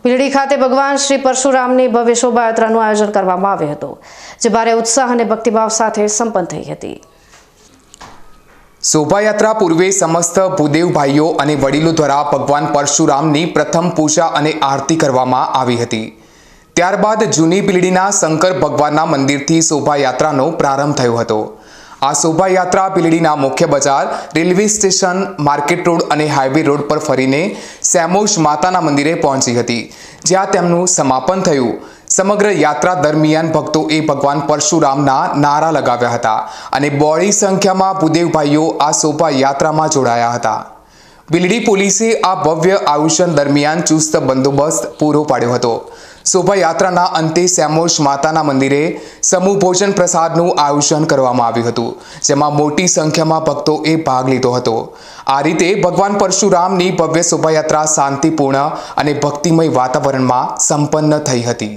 ભીલડી ખાતે ભગવાન શ્રી પરશુરામની ભવ્ય શોભાયાત્રાનું આયોજન કરવામાં આવ્યું હતું, જે ભારે ઉત્સાહ અને ભક્તિભાવ સાથે સંપન્ન થઈ હતી। શોભાયાત્રા પૂર્વે સમસ્ત ભૂદેવ ભાઈઓ અને વડીલો દ્વારા ભગવાન પરશુરામની પ્રથમ પૂજા અને આરતી કરવામાં આવી હતી। ત્યારબાદ જૂની ભીલડીના શંકર ભગવાનના મંદિરથી શોભાયાત્રાનો પ્રારંભ થયો હતો। આ શોભાયાત્રા ભીલડીના મુખ્ય બજાર, રેલવે સ્ટેશન, માર્કેટ રોડ અને હાઈવે રોડ પર ફરીને સેમોશ માતાના મંદિરે પહોંચી હતી, જ્યાં તેમનું સમાપન થયું। સમગ્ર યાત્રા દરમિયાન ભક્તોએ ભગવાન પરશુરામના નારા લગાવ્યા હતા અને બહોળી સંખ્યામાં ભૂદેવ ભાઈઓ આ શોભાયાત્રામાં જોડાયા હતા। ભીલડી પોલીસે આ ભવ્ય આયોજન દરમિયાન ચુસ્ત બંદોબસ્ત પૂરો પાડ્યો હતો। શોભાયાત્રાના અંતે સેમોશ માતાના મંદિરે સમૂહ ભોજન પ્રસાદનું આયોજન કરવામાં આવ્યું હતું, જેમાં મોટી સંખ્યામાં ભક્તોએ ભાગ લીધો હતો। આ રીતે ભગવાન પરશુરામની ભવ્ય શોભાયાત્રા શાંતિપૂર્ણ અને ભક્તિમય વાતાવરણમાં સંપન્ન થઈ હતી।